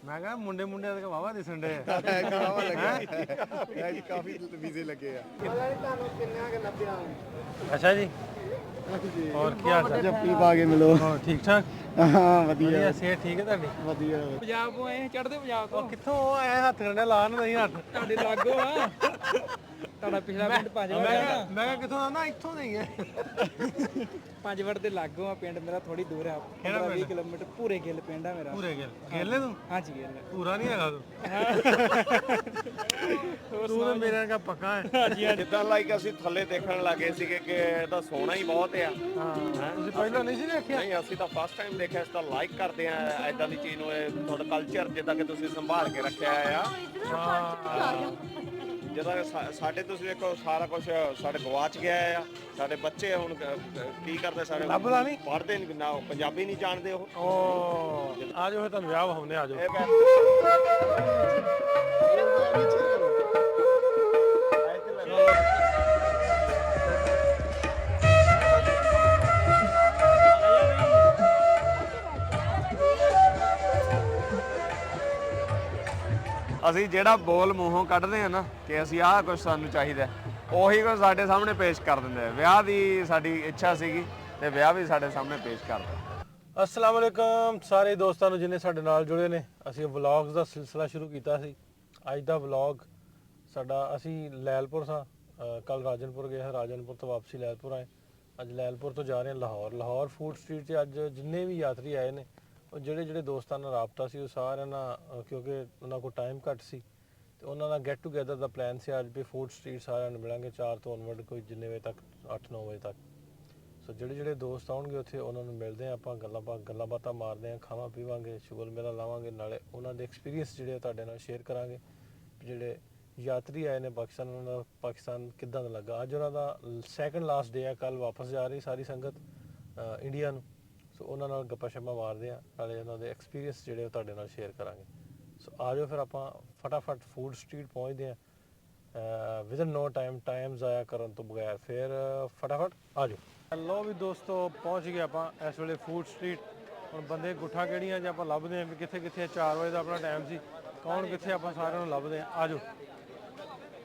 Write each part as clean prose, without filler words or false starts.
ਮੈਂ ਕਿਹਾ ਮੁੰਡੇ ਦੇ ਵਾਵਾ ਦਿਸਣ ਡੇ ਵਾਵਾ ਲੱਗਾ ਜੀ ਕਾਫੀ ਵੀਜ਼ੇ ਲੱਗੇ ਆ ਤੁਹਾਨੂੰ ਕਿੰਨਾ ਕਿ ਲੱਭਿਆ ਅੱਛਾ ਜੀ ਹੋਰ ਕੀ ਹਾਲ ਚਾਲ ਜੱਫੀ ਪਾ ਕੇ ਮਿਲੋ ਹੋਰ ਠੀਕ ਠਾਕ ਹਾਂ ਵਧੀਆ ਸਿਹਤ ਠੀਕ ਹੈ ਤੁਹਾਡੀ ਵਧੀਆ ਪੰਜਾਬ ਤੋਂ ਆਏ ਚੜ੍ਹਦੇ ਪੰਜਾਬ ਤੋਂ ਕਿੱਥੋਂ ਆਏ ਹੱਥ ਕੰਡੇ ਲਾ ਨਹੀਂ ਹੱਥ ਤੁਹਾਡੇ ਲਾਗੋ ਆ ਤੁਹਾਡਾ ਪਿਛਲਾ ਪਿੰਡ ਪੰਜਵੜ ਆ ਮੈਂ ਕਿਹਾ ਕਿੱਥੋਂ ਆਉਂਦਾ ਇੱਥੋਂ ਨਹੀਂ ਹੈ ਪੰਜਵੜ ਦੇ ਲਾਗੋ ਆ ਪਿੰਡ ਮੇਰਾ ਥੋੜੀ ਦੂਰ ਆ 15-20 ਕਿਲੋਮੀਟਰ ਪੂਰੇ ਗਿੱਲ ਪਿੰਡ ਆ ਮੇਰਾ ਪੂਰੇ ਗੇਲੇ ਤੂੰ ਹਾਂਜੀ ਗਿੱਲ ਪੂਰਾ ਨਹੀਂ ਹੈਗਾ ਤੂੰ ਤਾਂ ਮੇਰੇ ਨਾਲ ਪੱਕਾ ਹੈ ਜਿੱਦਾਂ ਲਾਈਕ ਅਸੀਂ ਥੱਲੇ ਦੇਖਣ ਲੱਗੇ ਸੀਗੇ ਕਿ ਇਹਦਾ ਸੋਹਣਾ ਹੀ ਬਹੁਤ ਆ ਤੁਸੀਂ ਪਹਿਲਾਂ ਨਹੀਂ ਸੀ ਦੇਖਿਆ ਨਹੀਂ ਅਸੀਂ ਤਾਂ ਫਸਟ ਟਾਈਮ ਦੇਖਿਆ ਇਸ ਤਾਂ ਲਾਈਕ ਕਰਦੇ ਆ ਐਦਾਂ ਦੀ ਚੀਜ਼ ਨੂੰ ਇਹ ਤੁਹਾਡਾ ਕਲਚਰ ਜਿੱਦਾਂ ਕਿ ਤੁਸੀਂ ਸੰਭਾਲ ਕੇ ਰੱਖਿਆ ਆ ਜਿੱਦਾਂ ਸਾਡੇ ਤੁਸੀਂ ਵੇਖੋ ਸਾਰਾ ਕੁਝ ਸਾਡੇ ਗਵਾਚ ਗਿਆ ਆ ਸਾਡੇ ਬੱਚੇ ਹੁਣ ਕੀ ਕਰਦੇ ਸਾਡੇ ਲੱਭਦਾ ਨਹੀਂ ਪੜ੍ਹਦੇ ਨਹੀਂ ਨਾ ਪੰਜਾਬੀ ਨਹੀਂ ਜਾਣਦੇ ਉਹ ਆ ਜਾਓ ਫਿਰ ਤੁਹਾਨੂੰ ਵਿਆਹ ਹੋਣੇ ਆ ਜਾਓ ਅਸੀਂ ਜਿਹੜਾ ਬੋਲ ਮੂੰਹੋਂ ਕੱਢਦੇ ਆ ਨਾ ਕਿ ਅਸੀਂ ਆਹ ਕੁਝ ਸਾਨੂੰ ਚਾਹੀਦਾ ਉਹੀ ਕੁਝ ਸਾਡੇ ਸਾਹਮਣੇ ਪੇਸ਼ ਕਰ ਦਿੰਦੇ ਆ ਵਿਆਹ ਦੀ ਸਾਡੀ ਇੱਛਾ ਸੀਗੀ ਤੇ ਵਿਆਹ ਵੀ ਸਾਡੇ ਸਾਹਮਣੇ ਪੇਸ਼ ਕਰਦਾ अस्सलाम वालेकुम ਸਾਰੇ ਦੋਸਤਾਂ ਨੂੰ ਜਿਨੇ ਸਾਡੇ ਨਾਲ ਜੁੜੇ ਨੇ ਅਸੀਂ ਵਲੌਗਸ ਦਾ ਸਿਲਸਿਲਾ ਸ਼ੁਰੂ ਕੀਤਾ ਸੀ ਅੱਜ ਦਾ ਵਲੌਗ ਸਾਡਾ ਅਸੀਂ ਲੈਲਪੁਰ ਸਾਂ ਕੱਲ ਰਾਜਨਪੁਰ ਗਏ ਹਾਂ ਰਾਜਨਪੁਰ ਤੋਂ ਵਾਪਸੀ ਲੈਲਪੁਰ ਆਏ ਅੱਜ ਲੈਲਪੁਰ ਤੋਂ ਜਾ ਰਹੇ ਹਾਂ ਲਾਹੌਰ ਫੂਡ ਸਟਰੀਟ 'ਤੇ ਅੱਜ ਜਿੰਨੇ ਵੀ ਯਾਤਰੀ ਆਏ ਨੇ ਉਹ ਜਿਹੜੇ ਦੋਸਤਾਂ ਨਾਲ ਰਾਬਤਾ ਸੀ ਉਹ ਸਾਰਿਆਂ ਨਾਲ ਕਿਉਂਕਿ ਉਹਨਾਂ ਕੋਲ ਟਾਈਮ ਘੱਟ ਸੀ ਤੇ ਉਹਨਾਂ ਦਾ ਗੈਟ ਟੂਗੇਦਰ ਦਾ ਪਲਾਨ ਸੀ ਅੱਜ ਵੀ ਫੂਡ ਸਟਰੀਟ ਸਾਰਿਆਂ ਨੂੰ ਮਿਲਾਂਗੇ 4 ਤੋਂ ਅਨਵਰਡ ਕੋਈ ਜਿੰਨੇ ਵਜੇ ਤੱਕ 8-9 ਵਜੇ ਤੱਕ ਸੋ ਜਿਹੜੇ ਦੋਸਤ ਆਉਣਗੇ ਉੱਥੇ ਉਹਨਾਂ ਨੂੰ ਮਿਲਦੇ ਆ ਆਪਾਂ ਗੱਲਾਂ ਬਾਤਾਂ ਮਾਰਦੇ ਆ ਖਾਵਾਂ ਪੀਵਾਂਗੇ ਸ਼ੁਗਰ ਮੇਲਾ ਲਾਵਾਂਗੇ ਨਾਲੇ ਉਹਨਾਂ ਦੇ ਐਕਸਪੀਰੀਅੰਸ ਜਿਹੜੇ ਤੁਹਾਡੇ ਨਾਲ ਸ਼ੇਅਰ ਕਰਾਂਗੇ ਜਿਹੜੇ ਯਾਤਰੀ ਆਏ ਨੇ ਪਾਕਿਸਤਾਨ ਉਹਨਾਂ ਦਾ ਪਾਕਿਸਤਾਨ ਕਿੱਦਾਂ ਦਾ ਲੱਗਾ ਅੱਜ ਉਹਨਾਂ ਦਾ ਸੈਕੰਡ ਲਾਸਟ ਡੇ ਆ ਕੱਲ ਵਾਪਸ ਜਾ ਰਹੀ ਸਾਰੀ ਸੰਗਤ ਇੰਡੀਆ ਨੂੰ ਸੋ ਉਹਨਾਂ ਨਾਲ ਗੱਪਾਂ ਸ਼ੱਪਾਂ ਮਾਰਦੇ ਆ ਨਾਲੇ ਉਹਨਾਂ ਦੇ ਐਕਸਪੀਰੀਅੰਸ ਜਿਹੜੇ ਉਹ ਤੁਹਾਡੇ ਨਾਲ ਸ਼ੇਅਰ ਕਰਾਂਗੇ ਸੋ ਆ ਜਾਓ ਫਿਰ ਆਪਾਂ ਫਟਾਫਟ ਫੂਡ ਸਟਰੀਟ ਪਹੁੰਚਦੇ ਆ ਵਿਦਨ ਨੋ ਟਾਈਮ ਜ਼ਾਇਆ ਕਰਨ ਤੋਂ ਬਗੈਰ ਫਿਰ ਫਟਾਫਟ ਆ ਜਾਓ ਹੈਲੋ ਵੀ ਦੋਸਤੋ ਪਹੁੰਚ ਗਏ ਆਪਾਂ ਇਸ ਵੇਲੇ ਫੂਡ ਸਟਰੀਟ ਹੁਣ ਬੰਦੇ ਗੁੱਠਾ ਕਿਹੜੀਆਂ ਜੇ ਆਪਾਂ ਲੱਭਦੇ ਆਂ ਵੀ ਕਿੱਥੇ 4 ਵਜੇ ਦਾ ਆਪਣਾ ਟਾਈਮ ਸੀ ਕੌਣ ਕਿੱਥੇ ਆਪਾਂ ਸਾਰਿਆਂ ਨੂੰ ਲੱਭਦੇ ਆ ਜਾਓ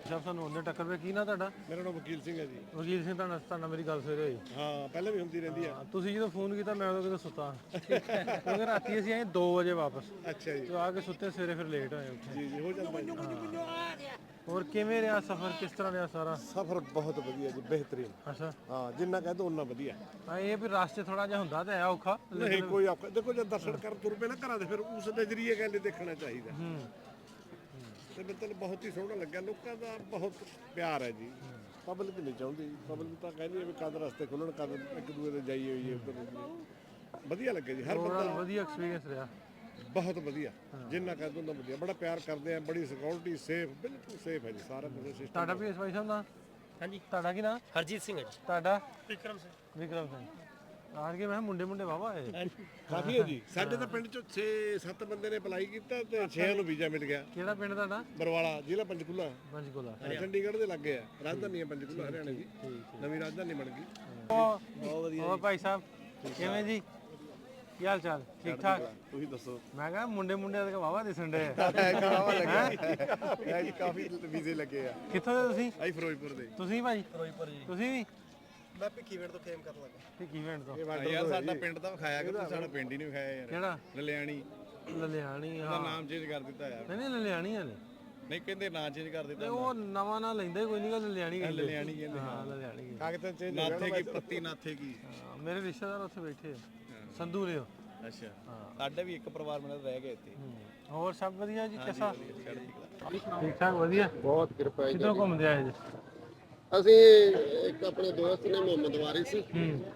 ਜਦ ਸਾਨੂੰ ਉਹਨੇ ਟੱਕਰ ਪਏ ਕੀ ਨਾ ਤੁਹਾਡਾ ਮੇਰਾ ਨਾਮ ਵਕੀਲ ਸਿੰਘ ਹੈ ਜੀ ਵਕੀਲ ਸਿੰਘ ਤੁਹਾਡਾ ਮੇਰੀ ਗੱਲ ਸਵੇਰੇ ਹੋਈ ਹਾਂ ਪਹਿਲਾਂ ਵੀ ਹੁੰਦੀ ਰਹਿੰਦੀ ਆ ਤੁਸੀਂ ਜਦੋਂ ਫੋਨ ਕੀਤਾ ਮੈਂ ਉਦੋਂ ਕਿਤੇ ਸੁੱਤਾ ਕਿਉਂਕਿ ਰਾਤੀ ਅਸੀਂ ਆਏ 2 ਵਜੇ ਵਾਪਸ ਅੱਛਾ ਜੀ ਤੇ ਆ ਕੇ ਸੁੱਤੇ ਸਵੇਰੇ ਫਿਰ ਲੇਟ ਹੋਏ ਉੱਥੇ ਜੀ ਹੋ ਜਾਂਦਾ ਹੋਰ ਕਿਵੇਂ ਰਿਹਾ ਸਫ਼ਰ ਕਿਸ ਤਰ੍ਹਾਂ ਰਿਹਾ ਸਾਰਾ ਸਫ਼ਰ ਬਹੁਤ ਵਧੀਆ ਜੀ ਬਿਹਤਰੀਨ ਅੱਛਾ ਹਾਂ ਜਿੰਨਾ ਕਹਿ ਦੋ ਉਹਨਾਂ ਵਧੀਆ ਹਾਂ ਇਹ ਵੀ ਰਾਸਤੇ ਥੋੜਾ ਜਿਹਾ ਹੁੰਦਾ ਤਾਂ ਹੈ ਔਖਾ ਨਹੀਂ ਕੋਈ ਔਖਾ ਦੇਖੋ ਜੇ ਦਰਸ਼ਨ ਕਰ ਤੁਰ ਪਏ ਨਾ ਘਰਾਂ ਦੇ ਫਿਰ ਉਸ ਨਜ਼ਰੀਏ ਗੱਲ ਦੇਖਣਾ ਚਾਹੀਦਾ ਤੇ ਮਤਲਬ ਬਹੁਤ ਹੀ ਸੋਹਣਾ ਲੱਗਿਆ ਲੋਕਾਂ ਦਾ ਬਹੁਤ ਪਿਆਰ ਹੈ ਜੀ ਪਬਲਿਕ ਨਹੀਂ ਚਾਹੁੰਦੀ ਪਬਲਿਕ ਤਾਂ ਕਹਿੰਦੀ ਹੈ ਵੀ ਕਦ ਰਸਤੇ ਖੁੱਲਣ ਕਦ ਇੱਕ ਦੂਏ ਦੇ ਜਾਈ ਹੋਈਏ ਉੱਧਰ ਵਧੀਆ ਲੱਗਿਆ ਜੀ ਹਰ ਬੰਦਾ ਵਧੀਆ ਐਕਸਪੀਰੀਅੰਸ ਰਿਹਾ ਬਹੁਤ ਵਧੀਆ ਜਿੰਨਾ ਕਹਿ ਦੋ ਵਧੀਆ ਬੜਾ ਪਿਆਰ ਕਰਦੇ ਆ ਬੜੀ ਸਿਕਿਉਰਿਟੀ ਸੇਫ ਬਿਲਕੁਲ ਸੇਫ ਹੈ ਜੀ ਸਾਰਾ ਕੁਝ ਸਿਸਟਮ ਤੁਹਾਡਾ ਵੀ ਐਸਵਾਈ ਸਾਹਿਬ ਦਾ ਹਾਂਜੀ ਤੁਹਾਡਾ ਕੀ ਨਾਮ ਹਰਜੀਤ ਸਿੰਘ ਹੈ ਜੀ ਤੁਹਾਡਾ ਵਿਕਰਮ ਸਿੰਘ ਵਿਕਰਮ ਸਿੰਘ ਆਜ ਕੇ ਮੈਂ ਮੁੰਡੇ ਵਾਵਾ ਆਏ ਕਾਫੀ ਹੈ ਜੀ ਸਾਡੇ ਤਾਂ ਪਿੰਡ ਚੋਂ 6-7 ਬੰਦੇ ਨੇ ਅਪਲਾਈ ਕੀਤਾ ਤੇ 6 ਨੂੰ ਵੀਜ਼ਾ ਮਿਲ ਗਿਆ ਕਿਹੜਾ ਪਿੰਡ ਤੁਹਾਡਾ ਬਰਵਾਲਾ ਜ਼ਿਲ੍ਹਾ ਪੰਚਕੂਲਾ ਪੰਚਕੂਲਾ ਚੰਡੀਗੜ੍ਹ ਦੇ ਲੱਗੇ ਆ ਰਾਜਧਾਨੀ ਹੈ ਪੰਚਕੂਲਾ ਹਰਿਆਣਾ ਦੀ ਨਵੀਂ ਰਾਜਧਾਨੀ ਬਣ ਗਈ ਬਹੁਤ ਵਧੀਆ ਹੋਰ ਭਾਈ ਸਾਹਿਬ ਕਿਵੇਂ ਜੀ ਕੀ ਹਾਲ ਚਾਲ ਠੀਕ ਠਾਕ ਤੁਸੀਂ ਦੱਸੋ ਮੈਂ ਕਿਹਾ ਮੁੰਡੇ ਦੇ ਵਾਵਾ ਦਿਸਣ ਡੇ ਵਾਵਾ ਲੱਗਾ ਜੀ ਕਾਫੀ ਵੀਜ਼ੇ ਲੱਗੇ ਆ ਕਿੱਥੋਂ ਦੇ ਤੁਸੀਂ ਆਈ ਫਿਰੋਜ਼ਪੁਰ ਦੇ ਤੁਸੀਂ ਭਾਈ ਫਿਰੋਜ਼ਪੁਰ ਜੀ ਤੁਸੀਂ ਵੀ ਮੈਂ ਭਿੱਖੀਵਿੰਡ ਤੋਂ ਫੇਮ ਕਰਨ ਲੱਗਾ ਭਿੱਖੀਵਿੰਡ ਤੋਂ ਯਾਰ ਸਾਡਾ ਪਿੰਡ ਤਾਂ ਵਿਖਾਇਆ ਕਿ ਸਾਡਾ ਪਿੰਡ ਹੀ ਨਹੀਂ ਵਿਖਾਇਆ ਯਾਰ ਕਿਹੜਾ ਲਲਿਆਣੀ ਲਲਿਆਣੀ ਦਾ ਨਾਮ ਚੇਂਜ ਕਰ ਦਿੱਤਾ ਯਾਰ ਨਹੀਂ ਲਲਿਆਣੀ ਆ ਨੇ ਨਹੀਂ ਕਹਿੰਦੇ ਨਾਂ ਚੇਂਜ ਕਰ ਦਿੱਤਾ ਉਹ ਨਵਾਂ ਨਾਂ ਲੈਂਦੇ ਕੋਈ ਨਹੀਂ ਲਲਿਆਣੀ ਕਹਿੰਦੇ ਲਲਿਆਣੀ ਕਹਿੰਦੇ ਹਾਂ ਲਲਿਆਣੀ ਕਾਗਜ਼ਾਂ ਚੇਂਜ ਨਾਥੇ ਕੀ ਪੱਤੀ ਨਾਥੇ ਕੀ ਮੇਰੇ ਰਿਸ਼ਤੇਦਾਰ ਉੱਥੇ ਬੈਠੇ ਸੰਧੂ ਲਿਓ ਅੱਛਾ ਸਾਡੇ ਵੀ ਇੱਕ ਪਰਿਵਾਰ ਨਾਲ ਰਹਿ ਗਏ ਇੱਥੇ ਹੋਰ ਸਭ ਵਧੀਆ ਜੀ ਕਿਸਾ ਠੀਕ ਠਾਕ ਵਧੀਆ ਬਹੁਤ ਕਿਰਪਾ ਹੈ ਕਿੱਧਰੋਂ ਘੁੰਮਦੇ ਆਏ ਜੀ ਅਸੀਂ ਇੱਕ ਆਪਣੇ ਦੋਸਤ ਨੇ ਮੁਹੰਮਦ ਵਾਰਿਸ ਸੀ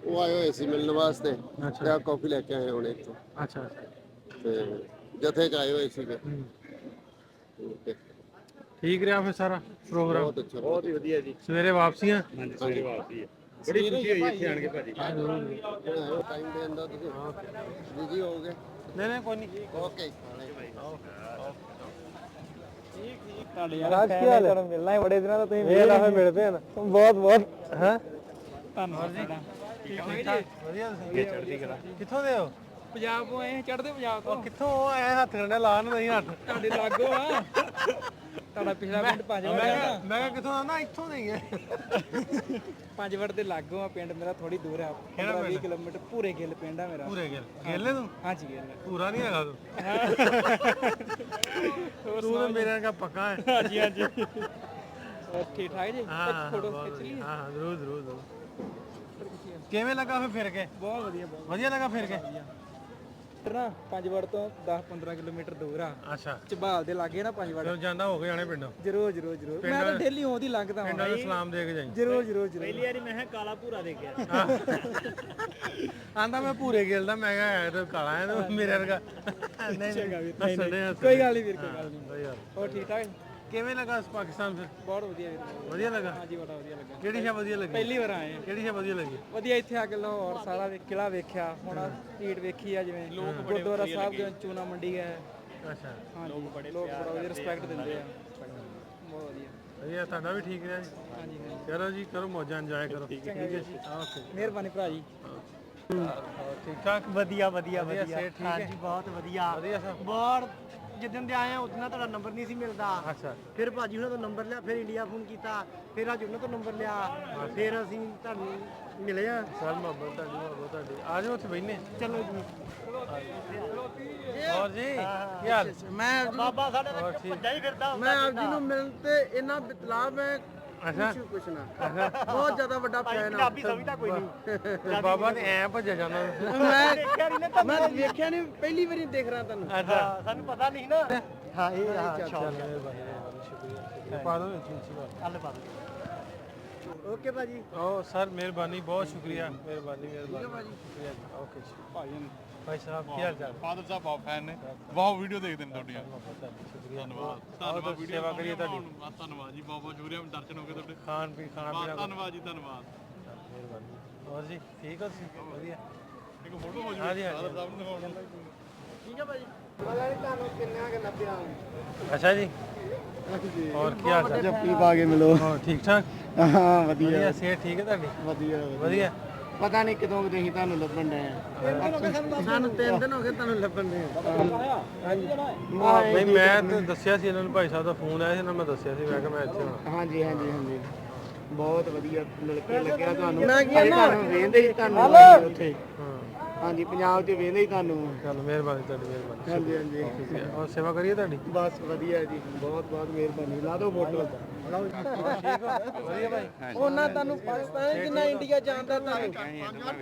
ਉਹ ਆਏ ਹੋਏ ਸੀ ਮਿਲਣ ਵਾਸਤੇ ਤੇ ਆ ਕਾਫੀ ਲੈ ਕੇ ਆਏ ਹੁਣ ਇੱਥੋਂ ਅੱਛਾ ਤੇ ਜਥੇ ਚ ਆਏ ਹੋਏ ਸੀਗੇ ਠੀਕ ਰਿਹਾ ਫਿਰ ਸਾਰਾ ਪ੍ਰੋਗਰਾਮ ਬਹੁਤ ਅੱਛਾ ਬਹੁਤ ਹੀ ਵਧੀਆ ਜੀ ਸਵੇਰੇ ਵਾਪਸੀਆਂ ਸਵੇਰੇ ਵਾਪਸੀ ਹੈ ਬੜੀ ਖੁਸ਼ੀ ਹੋਈ ਇੱਥੇ ਆਣ ਕੇ ਭਾਜੀ ਟਾਈਮ ਦੇ ਅੰਦਰ ਤੁਸੀਂ ਬਿਜ਼ੀ ਹੋ ਗਏ ਨਹੀਂ ਕੋਈ ਨਹੀਂ ਓਕੇ ਤੁਹਾਡੇ ਯਾਰ ਕੀ ਹਾਲ ਹੈ ਮਿਲਣਾ ਹੈ ਬੜੇ ਦਿਨਾਂ ਤੋਂ ਤੁਸੀਂ ਇਹ ਲਾਹੇ ਮਿਲਦੇ ਹਨ ਬਹੁਤ ਹਾਂ ਧੰਨਵਾਦ ਜੀ ਠੀਕ ਠਾਕ ਵਧੀਆ ਤੁਸੀਂ ਚੜ੍ਹਦੀ ਕਲਾ ਕਿੱਥੋਂ ਦੇ ਹੋ ਪੰਜਾਬ ਤੋਂ ਆਏ ਚੜ੍ਹਦੇ ਪੰਜਾਬ ਤੋਂ। ਕਿੱਥੋਂ ਆਏ ਹੱਥ ਕੰਡਾ ਲਾ ਨਾ ਨਹੀਂ ਹੱਥ ਤੁਹਾਡੇ ਲਾਗੋ ਆ। ਤੁਹਾਡਾ ਪਿਛਲਾ ਪਿੰਡ ਪੰਜਵੜ ਆ। ਮੈਂ ਕਿਹਾ ਕਿੱਥੋਂ ਆਉਣਾ ਇੱਥੋਂ ਨਹੀਂ ਹੈ ਪੰਜਵੜ ਦੇ ਲਾਗੋ ਆ ਪਿੰਡ ਮੇਰਾ, ਥੋੜੀ ਦੂਰ ਆ 15-20 ਕਿਲੋਮੀਟਰ। ਪੂਰੇ ਗਿੱਲ ਪਿੰਡ ਆ ਮੇਰਾ। ਪੂਰੇ ਗੇਲੇ ਤੂੰ ਹਾਂਜੀ ਗਿੱਲ। ਪੂਰਾ ਨਹੀਂ ਹੈਗਾ ਤੂੰ ਤੂੰ ਤਾਂ ਮੇਰੇ ਨਾਲ ਪੱਕਾ ਹੈ ਹਾਂਜੀ ਹਾਂਜੀ। ਹੋਰ ਠੀਕ ਠਾਕ ਜੀ? ਇੱਕ ਫੋਟੋ ਖਿੱਚ ਲਈ। ਹਾਂ ਜ਼ਰੂਰ ਜ਼ਰੂਰ ਜ਼ਰੂਰ। ਕਿਵੇਂ ਲੱਗਾ ਫਿਰ ਕੇ? ਬਹੁਤ ਵਧੀਆ ਬਹੁਤ ਵਧੀਆ ਲੱਗਾ ਫਿਰ ਕੇ? ਨਾ ਪੰਜਵੜ ਤੋਂ 10-15 ਕਿਲੋਮੀਟਰ ਦੂਰ ਆ। ਅੱਛਾ ਝਬਾਲ ਦੇ ਲਾਗੇ ਨਾ ਪੰਜਵੜ। ਜਦੋਂ ਜਾਂਦਾ ਹੋ ਕੇ ਜਾਣੇ ਪਿੰਡੋਂ। ਜਰੂਰ ਜਰੂਰ ਜਰੂਰ। ਮੈਂ ਤਾਂ ਡੇਲੀ ਆਉਂਦੀ ਲੰਘਦਾ ਹਾਂ। ਪਿੰਡਾਂ ਨੂੰ ਸਲਾਮ ਦੇ ਕੇ ਜਾਈ। ਜਰੂਰ ਜਰੂਰ ਜਰੂਰ। ਪਹਿਲੀ ਵਾਰੀ ਮੈਂ ਕਿਹਾ ਕਾਲਾ ਭੂਰਾ ਦੇਖਿਆ। ਆਂਦਾ ਮੈਂ ਪੂਰੇ ਗੇਲ ਦਾ। ਮੈਂ ਕਿਹਾ ਐ ਤਾਂ ਕਾਲਾ ਹੈ ਤੇ ਮੇਰੇ ਵਰਗਾ ਨਹੀਂ ਕੋਈ ਗੱਲ ਨਹੀਂ ਵੀਰ, ਕੋਈ ਗੱਲ ਨਹੀਂ। ਹੋਰ ਠੀਕ ਠਾਕ? ਕਿਵੇਂ ਲੱਗਾ ਪਾਕਿਸਤਾਨ ਫਿਰ? ਬਹੁਤ ਵਧੀਆ ਵੀਰ। ਵਧੀਆ ਲੱਗਾ? ਹਾਂਜੀ ਬੜਾ ਵਧੀਆ ਲੱਗਾ। ਕਿਹੜੀ ਸ਼ਾ ਵਧੀਆ ਲੱਗੀ? ਪਹਿਲੀ ਵਾਰ ਆਏ ਆ। ਕਿਹੜੀ ਸ਼ਾ ਵਧੀਆ ਲੱਗੀ? ਵਧੀਆ ਇੱਥੇ ਆ ਕੇ ਲਾਹੌਰ ਸਾਰਾ ਕਿਲਾ ਵੇਖਿਆ। ਹੁਣ ਸਟਰੀਟ ਵੇਖੀ ਆ, ਜਿਵੇਂ ਗੁਰਦੁਆਰਾ ਸਾਹਿਬ ਜਿਵੇਂ ਚੂਨਾ ਮੰਡੀ ਹੈ। ਅੱਛਾ ਹਾਂਜੀ ਲੋਕ ਬੜਾ ਵਧੀਆ ਰਿਸਪੈਕਟ ਦਿੰਦੇ ਆ। ਬਹੁਤ ਵਧੀਆ। ਵਧੀਆ ਤੁਹਾਡਾ ਵੀ ਠੀਕ ਰਿਹਾ ਜੀ? ਹਾਂਜੀ ਹਾਂਜੀ ਚਲੋ ਜੀ ਕਰੋ ਮੌਜਾਂ ਇੰਜੋਏ ਕਰੋ। ਠੀਕ ਹੈ ਜੀ ਓਕੇ ਮਿਹਰਬਾਨੀ ਭਰਾ ਜੀ। ਠੀਕ ਠਾਕ? ਵਧੀਆ ਵਧੀਆ ਵਧੀਆ ਸਿਹਤ ਠੀਕ ਹੈ? ਹਾਂਜੀ ਬਹੁਤ ਵਧੀਆ। ਵਧੀਆ ਸਭ? ਬਹੁਤ ਜਿੱਦਣ ਦੇ ਆਏ ਆ ਉਦੋਂ ਤੁਹਾਡਾ ਨੰਬਰ ਨਹੀਂ ਸੀ ਮਿਲਦਾ। ਅੱਛਾ ਫਿਰ ਭਾਜੀ ਉਹਨਾਂ ਤੋਂ ਨੰਬਰ ਲਿਆ, ਫਿਰ ਇੰਡੀਆ ਫੋਨ ਕੀਤਾ, ਫਿਰ ਅੱਜ ਉਹਨਾਂ ਤੋਂ ਨੰਬਰ ਲਿਆ, ਫਿਰ ਅਸੀਂ ਤੁਹਾਨੂੰ ਮਿਲੇ ਆ। ਸਰ ਮੁਹੱਬਤ ਤੁਹਾਡੀ ਆ ਜਾਓ ਉੱਥੇ ਬੈਠਨੇ। ਚਲੋ ਜੀ। ਹੋਰ ਜੀ ਕੀ ਹਾਲ? ਮੈਂ ਬਾਬਾ ਸਾਡੇ ਹੋਰ ਠੀਕ ਭੱਜਾ ਹੀ ਫਿਰਦਾ ਮੈਂ ਆਪ ਜੀ ਨੂੰ ਮਿਲਣ ਤੇ ਇੰਨਾ ਬਤਲਾ ਮੈਂ ਅੱਛਾ ਕੁਛ ਨਾ ਬਹੁਤ ਜ਼ਿਆਦਾ ਵੱਡਾ ਫੈਨ ਆ। ਪੰਜਾਬੀ ਸਮਝਦਾ ਕੋਈ ਨਹੀਂ। ਤੇ ਬਾਬਾ ਨੇ ਐ ਭੱਜਿਆ ਜਾਂਦਾ ਮੈਂ ਵੇਖਿਆ ਨਹੀਂ, ਪਹਿਲੀ ਵਾਰੀ ਦੇਖ ਰਿਹਾ ਤੁਹਾਨੂੰ। ਅੱਛਾ ਸਾਨੂੰ ਪਤਾ ਨਹੀਂ ਨਾ। ਹਾਂ ਇਹ ਚੱਲ ਮਿਹਰਬਾਨੀ ਸ਼ੁਕਰੀਆ। ਪਾ ਦੋ ਚੱਲ ਪਾ ਓਕੇ ਭਾਜੀ। ਓ ਸਰ ਮਿਹਰਬਾਨੀ ਬਹੁਤ ਸ਼ੁਕਰੀਆ। ਮਿਹਰਬਾਨੀ ਸ਼ੁਕਰੀਆ ਜੀ। ਓਕੇ ਜੀ ਭਾਈ ਸਾਹਿਬ ਕੀ ਹਾਲ ਚਾਲ? ਫਾਦਰ ਸਾਹਿਬ ਬਹੁਤ ਫੈਨ ਨੇ, ਬਹੁਤ ਵੀਡੀਓ ਦੇਖਦੇ ਨੇ ਤੁਹਾਡੀਆਂ। ਸ਼ੁਕਰੀਆ ਧੰਨਵਾਦ ਵੀਡੀਓ ਸੇਵਾ ਕਰੀਏ ਤੁਹਾਡੀ। ਧੰਨਵਾਦ ਜੀ, ਬਹੁਤ ਬਹੁਤ ਸ਼ੁਕਰੀਆ, ਦਰਸ਼ਨ ਹੋ ਗਏ ਤੁਹਾਡੇ। ਖਾਣਾ ਪੀਣਾ ਧੰਨਵਾਦ ਜੀ ਧੰਨਵਾਦ। ਮਿਹਰਬਾਨੀ। ਹੋਰ ਜੀ ਠੀਕ ਹੋ ਤੁਸੀਂ? ਵਧੀਆ ਇੱਕ ਫੋਟੋ ਹੋ ਹਾਂਜੀ ਜਾਵੇ ਹਾਂਜੀ ਫਾਦਰ ਸਾਹਿਬ ਨੂੰ ਦਿਖਾਉਣ। ਠੀਕ ਹੈ ਭਾਜੀ। ਪਤਾ ਨਹੀਂ ਤੁਹਾਨੂੰ ਕਿੰਨਾ ਕਿ ਲੱਭਿਆ। ਅੱਛਾ ਜੀ ਹੋਰ ਕੀ ਹਾਲ ਚਾਲ? ਜੱਫੀ ਪਾ ਕੇ ਮਿਲੋ। ਹੋਰ ਠੀਕ ਠਾਕ? ਹਾਂ ਵਧੀਆ ਸਿਹਤ ਠੀਕ ਹੈ ਤੁਹਾਡੀ? ਵਧੀਆ ਵਧੀਆ ਪਤਾ ਨਹੀਂ ਕਦੋਂ ਕਿ ਅਸੀਂ ਤੁਹਾਨੂੰ ਲੱਭਣ ਡਏ ਆ। ਸਾਨੂੰ 3 ਦਿਨ ਹੋ ਗਏ ਤੁਹਾਨੂੰ ਲੱਭਣ ਦੇ। ਬਈ ਮੈਂ ਤਾਂ ਦੱਸਿਆ ਸੀ ਇਹਨਾਂ ਨੂੰ, ਭਾਈ ਸਾਹਿਬ ਦਾ ਫੋਨ ਆਇਆ ਸੀ ਇਹਨਾਂ ਨੂੰ, ਮੈਂ ਦੱਸਿਆ ਸੀ, ਮੈਂ ਕਿਹਾ ਮੈਂ ਇੱਥੇ ਹੋਣਾ। ਹਾਂਜੀ ਹਾਂਜੀ ਹਾਂਜੀ ਬਹੁਤ ਵਧੀਆ ਮਿਲ ਕੇ ਲੱਗਿਆ ਤੁਹਾਨੂੰ। ਤੁਹਾਨੂੰ ਵੇਂਦੇ ਹੀ ਤੁਹਾਨੂੰ ਉੱਥੇ। ਹਾਂਜੀ ਪੰਜਾਬ 'ਚ ਵੇਂਦੇ ਹੀ ਤੁਹਾਨੂੰ। ਚਲੋ ਮਿਹਰਬਾਨੀ ਤੁਹਾਡੀ ਮਿਹਰਬਾਨੀ। ਹਾਂਜੀ ਹਾਂਜੀ ਹੋਰ ਸੇਵਾ ਕਰੀਏ ਤੁਹਾਡੀ? ਬਸ ਵਧੀਆ ਜੀ, ਬਹੁਤ ਬਹੁਤ ਮਿਹਰਬਾਨੀ। ਲਾ ਦਿਓ ਫੋਟੋ। ਠੀਕ ਹੋ? ਵਧੀਆ ਭਾਈ। ਉਹਨਾਂ ਤੁਹਾਨੂੰ ਪਾਕਿਸਤਾਨ ਜਿੰਨਾ ਇੰਡੀਆ ਜਾਣਦਾ ਤੁਹਾਨੂੰ।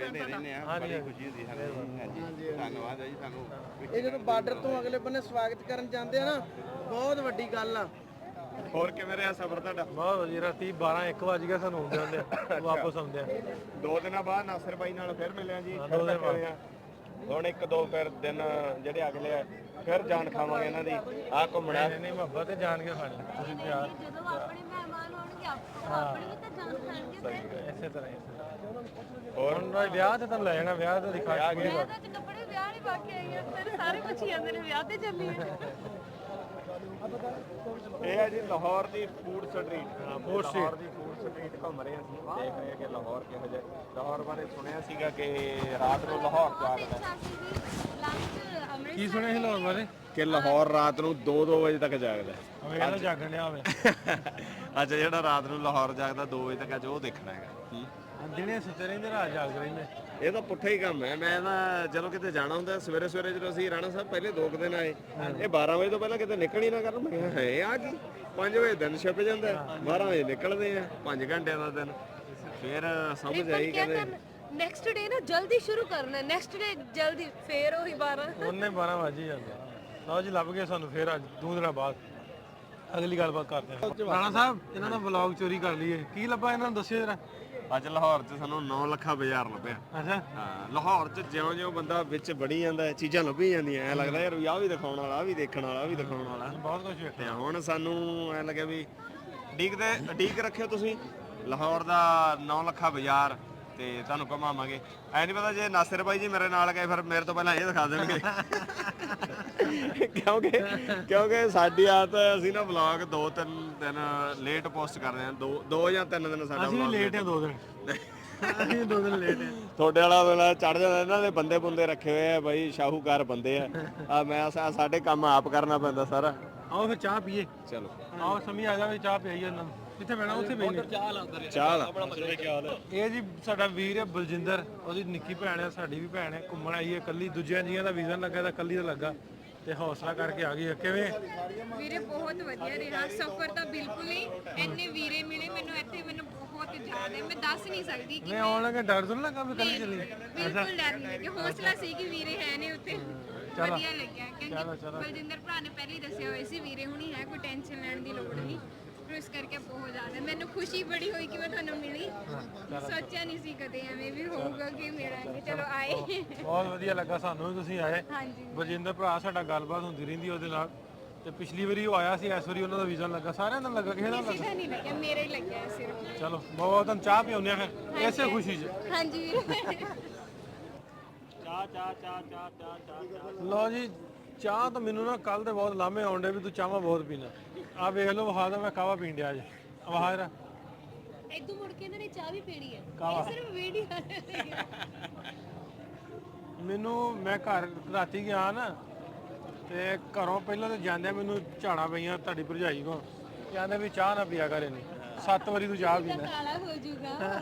ਹਾਂਜੀ ਖੁਸ਼ੀ ਹੁੰਦੀ ਸਾਨੂੰ। ਧੰਨਵਾਦ ਹੈ ਜੀ ਤੁਹਾਨੂੰ। ਇਹ ਜਦੋਂ ਬਾਰਡਰ ਤੋਂ ਅਗਲੇ ਬੰਨੇ ਸਵਾਗਤ ਕਰਨ ਜਾਂਦੇ ਆ ਨਾ, ਬਹੁਤ ਵੱਡੀ ਗੱਲ ਆ। ਹੋਰ ਕਿਵੇਂ ਰਿਹਾ ਸਫ਼ਰ ਤੁਹਾਡਾ? ਬਹੁਤ ਵਧੀਆ। ਰਾਤੀ 12-1 ਵਜ ਗਿਆ ਸਾਨੂੰ ਆਉਂਦੇ ਆਉਂਦੇ, ਵਾਪਸ ਆਉਂਦੇ ਆ। 2 ਦਿਨਾਂ ਬਾਅਦ ਨਾਸਿਰ ਬਾਈ ਨਾਲ ਫਿਰ ਮਿਲਿਆ ਜੀ। ਹਾਂ, ਫਿਰ 2 ਦਿਨ ਇਕੱਠੇ ਹੋਏ ਆ। ਹੁਣ 1-2 ਫਿਰ ਦਿਨ ਜਿਹੜੇ ਅਗਲੇ ਆ ਫਿਰ ਜਾਨ ਖਾਵਾਂਗੇ ਇਹਨਾਂ ਦੀ। ਆ ਘੁੰਮਣਾ ਨਹੀਂ ਮੁਹੱਬਤ ਤੇ ਜਾਣ ਕੇ ਖਾਣੀ ਤੁਸੀਂ ਪਿਆਰ। ਜਦੋਂ ਆਪਣੇ ਮਹਿਮਾਨ ਹੋਣਗੇ ਆਪਣੇ ਵੀ ਤਾਂ ਜਾਨ ਖਾਣਗੇ। ਇਸੇ ਤਰ੍ਹਾਂ ਹੋਰ ਹੁਣ ਵਿਆਹ ਤੇ ਤੁਹਾਨੂੰ ਲੈ ਜਾਣਾ। ਵਿਆਹ ਤੇ ਦਿਖਾ ਕੇ ਮੈਂ ਤਾਂ ਕੱਪੜੇ ਵਿਆਹ ਨਹੀਂ ਪਾ ਕੇ ਆਈ ਆ, ਮੇਰੇ ਸਾਰੇ ਪੁੱਛੀ ਜਾਂਦੇ ਨੇ ਵਿਆਹ ਤੇ ਚੱਲੀ ਇਹ ਹੈ ਜੀ ਲਾਹੌਰ ਦੀ food street. Food street. Lahore ਦੀ ਫੂਡ ਸਟਰੀਟ ਘੁੰਮ ਰਹੇ ਅਸੀਂ, ਦੇਖ ਰਹੇ ਹਾਂ ਕਿ ਲਾਹੌਰ ਕਿਹੋ ਜਿਹਾ। ਲਾਹੌਰ ਬਾਰੇ ਸੁਣਿਆ ਸੀਗਾ ਕਿ ਰਾਤ ਨੂੰ ਲਾਹੌਰ ਜਾਗਦਾ। ਕੀ ਸੁਣਿਆ ਸੀ ਲਾਹੌਰ ਬਾਰੇ? ਕਿ ਲਾਹੌਰ ਰਾਤ ਨੂੰ 2-2 ਵਜੇ ਤੱਕ ਜਾਗਦਾ। ਹੋਵੇ ਕਹਿੰਦਾ ਜਾਗਣ ਡਿਆ ਹੋਵੇ। ਅੱਛਾ ਜਿਹੜਾ ਰਾਤ ਨੂੰ ਲਾਹੌਰ ਜਾਗਦਾ 2 ਵਜੇ ਤੱਕ ਅੱਜ ਉਹ ਦੇਖਣਾ ਹੈਗਾ। ਦਿਨੇ ਸੁੱਤੇ ਰਹਿੰਦੇ, ਰਾਤ ਜਾਗ ਰਹਿੰਦੇ। ਇਹ ਤਾਂ ਪੁੱਠਾ ਹੀ ਕੰਮ ਹੈ। ਮੈਂ ਤਾਂ ਜਦੋਂ ਕਿਤੇ ਜਾਣਾ ਹੁੰਦਾ ਸਵੇਰੇ ਸਵੇਰੇ, ਜਦੋਂ ਅਸੀਂ ਰਾਣਾ ਸਾਹਿਬ ਪਹਿਲੇ 2 ਦਿਨ ਆਏ, ਇਹ 12 ਵਜੇ ਤੋਂ ਪਹਿਲਾਂ ਕਿਤੇ ਨਿਕਲ ਹੀ ਨਾ ਕਰਨ। ਮੈਂ ਕਿਹਾ ਹੈ ਆ ਕੀ 5 ਵਜੇ ਦਿਨ ਛਿਪ ਜਾਂਦਾ, 12 ਵਜੇ ਨਿਕਲਦੇ ਆ, 5 ਘੰਟਿਆਂ ਦਾ ਦਿਨ। ਫਿਰ ਸਮਝ ਆਈ ਕਹਿੰਦੇ ਨੈਕਸਟ ਡੇ ਨਾ ਜਲਦੀ ਸ਼ੁਰੂ ਕਰਨਾ, ਨੈਕਸਟ ਡੇ ਜਲਦੀ, ਫੇਰ ਉਹੀ 12 ਉਹਨੇ 12 ਵਜ ਹੀ ਜਾਂਦੇ। ਲਓ ਜੀ ਲੱਭ ਗਏ ਸਾਨੂੰ ਫਿਰ ਅੱਜ 2 ਦਿਨਾਂ ਬਾਅਦ। ਅਗਲੀ ਗੱਲਬਾਤ ਕਰਦੇ ਹਾਂ। ਰਾਣਾ ਸਾਹਿਬ ਇਹਨਾਂ ਦਾ ਵਲੌਗ ਚੋਰੀ ਕਰ ਲਈਏ। ਕੀ ਲੱਭਾ ਇਹਨਾਂ ਨੂੰ ਦੱਸਿਓ ਜਰਾ। ਅੱਜ ਲਾਹੌਰ 'ਚ ਸਾਨੂੰ 9 ਲੱਖਾ ਬਾਜ਼ਾਰ ਲੱਭਿਆ। ਅੱਛਾ ਹਾਂ ਲਾਹੌਰ 'ਚ ਜਿਉਂ-ਜਿਉਂ ਬੰਦਾ ਵਿੱਚ ਵੜੀ ਜਾਂਦਾ ਚੀਜ਼ਾਂ ਲੱਭੀ ਜਾਂਦੀਆਂ। ਐ ਲੱਗਦਾ ਯਾਰ ਆਹ ਵੀ ਦਿਖਾਉਣ ਵਾਲਾ, ਆਹ ਵੀ ਦੇਖਣ ਵਾਲਾ, ਆਹ ਵੀ ਦਿਖਾਉਣ ਵਾਲਾ। ਬਹੁਤ ਕੁਝ ਵੇਖਿਆ। ਤੇ ਹੁਣ ਸਾਨੂੰ ਐ ਲੱਗਿਆ ਵੀ ਉਡੀਕ ਰੱਖਿਓ ਤੁਸੀਂ। ਲਾਹੌਰ ਦਾ 9 ਲੱਖਾ ਬਾਜ਼ਾਰ ਤੇ ਤੁਹਾਨੂੰ ਘੁਮਾਵਾਂਗੇ। ਐ ਨਹੀਂ ਪਤਾ ਜੇ ਨਾਸਿਰ ਬਾਈ ਜੀ ਮੇਰੇ ਨਾਲ ਗਏ ਫਿਰ ਮੇਰੇ ਤੋਂ ਪਹਿਲਾਂ ਇਹ ਦਿਖਾ ਦੇਣਗੇ। ਕਿਉਂਕਿ ਸਾਡੀ ਆਦਤ ਅਸੀਂ ਨਾ ਵਲੌਗ 2-3 ਦਿਨ ਲੇਟ ਪੋਸਟ ਕਰਦੇ ਹਾਂ। 2 ਜਾਂ 3 ਦਿਨ ਸਾਡਾ ਅਸੀਂ ਵੀ vlog ਲੇਟ ਆ 2 ਦਿਨ। ਅਸੀਂ 2 ਦਿਨ ਲੇਟ ਹੈ। ਤੁਹਾਡੇ ਵਾਲਾ ਵੇਲਾ ਚੜ ਜਾਂਦਾ, ਇਹਨਾਂ ਦੇ ਬੰਦੇ ਬੁੰਦੇ ਰੱਖੇ ਹੋਏ ਆ ਬਾਈ, ਸ਼ਾਹੂਕਾਰ ਬੰਦੇ ਆ ਮੈਂ ਸਾਡੇ ਕੰਮ ਆਪ ਕਰਨਾ ਪੈਂਦਾ ਸਾਰਾ। ਆਓ ਫਿਰ ਚਾਹ ਪੀਏ। ਚਲੋ ਆਓ ਸਮੀ ਆ ਜਾਵੇ, ਚਾਹ ਪਿਆਈਏ ਇਹਨਾਂ ਨੂੰ। ਕਿੱਥੇ ਬੈਣਾ? ਉੱਥੇ ਬੈਠੇ। ਚਾਹ ਲਾ। ਇਹ ਜੀ ਸਾਡਾ ਵੀਰ ਹੈ ਬਲਜਿੰਦਰ, ਉਹਦੀ ਨਿੱਕੀ ਭੈਣ ਹੈ, ਸਾਡੀ ਵੀ ਭੈਣ ਹੈ। ਘੁੰਮਣ ਆਈ ਹੈ ਕੱਲੀ, ਦੂਜਿਆਂ ਜੀਆਂ ਦਾ ਵੀਜ਼ਾ ਲੱਗਾ ਤਾਂ ਕੱਲੀ ਦਾ ਲੱਗਾ, ਤੇ ਹੌਸਲਾ ਕਰਕੇ ਆ ਗਈ ਹੈ। ਕਿਵੇਂ ਵੀਰੇ ਬਹੁਤ ਵਧੀਆ ਰਿਹਾ ਸਫ਼ਰ ਤਾਂ ਬਿਲਕੁਲ ਹੀ। ਇੰਨੇ ਵੀਰੇ ਮਿਲੇ ਮੈਨੂੰ ਇੱਥੇ, ਮੈਨੂੰ ਬਹੁਤ ਜ਼ਿਆਦਾ ਮੈਂ ਦੱਸ ਨਹੀਂ ਸਕਦੀ ਕਿ ਮੈਂ ਆਉਣ ਲੱਗਾ ਡਰ ਤਾਂ ਨੀ ਲੱਗਾ ਵੀ ਕੱਲੀ ਚੱਲੀ? ਬਿਲਕੁਲ ਡਰ ਨਹੀਂ ਲੱਗਿਆ, ਹੌਸਲਾ ਸੀ ਕਿ ਵੀਰੇ ਹੈ ਨੇ ਉੱਥੇ। ਵਧੀਆ ਲੱਗਿਆ ਕਿਉਂਕਿ ਬਲਜਿੰਦਰ ਭਰਾ ਨੇ ਪਹਿਲੇ ਹੀ ਦੱਸਿਆ ਹੋਇਆ ਸੀ ਵੀਰੇ ਹੁਣੀ ਹੈ, ਕੋਈ ਟੈਨਸ਼ਨ ਲੈਣ ਦੀ ਲੋੜ ਨਹੀਂ। ਫਿਰ ਇਸ ਕਰਕੇ ਬਹੁਤ ਜ਼ਿਆਦਾ ਮੈਨੂੰ ਖੁਸ਼ੀ ਬੜੀ ਹੋਈ ਕਿ ਮੈਂ ਤੁਹਾਨੂੰ ਮਿਲੀ। ਸੋਚਿਆ ਨਹੀਂ ਸੀ ਕਦੇ ਐਵੇਂ ਵੀ ਹੋਊਗਾ ਕਿ ਮਿਲਾਂਗੇ। ਚਲੋ ਆਏ। ਬਹੁਤ ਵਧੀਆ ਲੱਗਾ ਸਾਨੂੰ ਵੀ ਤੁਸੀਂ ਆਏ। ਹਾਂਜੀ ਬਲਜਿੰਦਰ ਭਰਾ ਸਾਡਾ ਗੱਲਬਾਤ ਹੁੰਦੀ ਰਹਿੰਦੀ ਉਹਦੇ ਨਾਲ, ਤੇ ਪਿਛਲੀ ਵਾਰੀ ਉਹ ਆਇਆ ਸੀ, ਇਸ ਵਾਰੀ ਉਹਨਾਂ ਦਾ ਵੀਜ਼ਾ ਲੱਗਾ। ਸਾਰਿਆਂ ਦਾ ਲੱਗਾ, ਕਿਸੇ ਦਾ ਨੀ ਲੱਗਾ? ਕਿਸੇ ਦਾ ਨਹੀਂ ਲੱਗਿਆ, ਮੇਰਾ ਹੀ ਲੱਗਿਆ ਹੈ ਸਿਰਫ। ਚਲੋ ਬਹੁਤ ਤੁਹਾਨੂੰ ਚਾਹ ਪਿਆਉਂਦੇ ਆ ਫਿਰ ਇਸੇ ਖੁਸ਼ੀ 'ਚ। ਹਾਂਜੀ ਵੀਰੇ। ਲਓ ਜੀ, ਚਾਹ ਤਾਂ ਮੈਨੂੰ ਨਾ ਕੱਲ ਦੇ ਬਹੁਤ ਲਾਮੇ ਆਉਂਦੇ ਵੀ ਤੂੰ ਚਾਹਾਂ ਬਹੁਤ ਪੀਣਾ। ਆ ਵੇਖ ਲਓ, ਵਿਖਾ ਦਾ ਮੈਂ ਕਾਵਾ ਪੀਣ ਡਿਆ ਅੱਜ। ਆਹ ਇਹਦਾ ਇਦੋਂ ਮੁੜ ਕੇ ਇਹਨਾਂ ਨੇ ਚਾਹ ਵੀ ਪੀਣੀ ਹੈ। ਕਾਹਵਾ। ਇਹ ਸਿਰਫ ਵੀਡੀਓ ਮੈਨੂੰ ਮੈਂ ਘਰ ਰਾਤੀ ਗਿਆ ਨਾ, ਤੇ ਘਰੋਂ ਪਹਿਲਾਂ ਤਾਂ ਜਾਂਦਿਆਂ ਮੈਨੂੰ ਝਾੜਾਂ ਪਈਆਂ ਤੁਹਾਡੀ ਭਰਜਾਈ ਕੋਲ, ਕਹਿੰਦੇ ਵੀ ਚਾਹ ਨਾ ਪੀਆ ਕਰੇ ਨਹੀਂ, 7 ਵਾਰੀ ਤੂੰ ਚਾਹ ਪੀਣਾ। ਕਾਲਾ ਹੋ ਜਾਊਗਾ।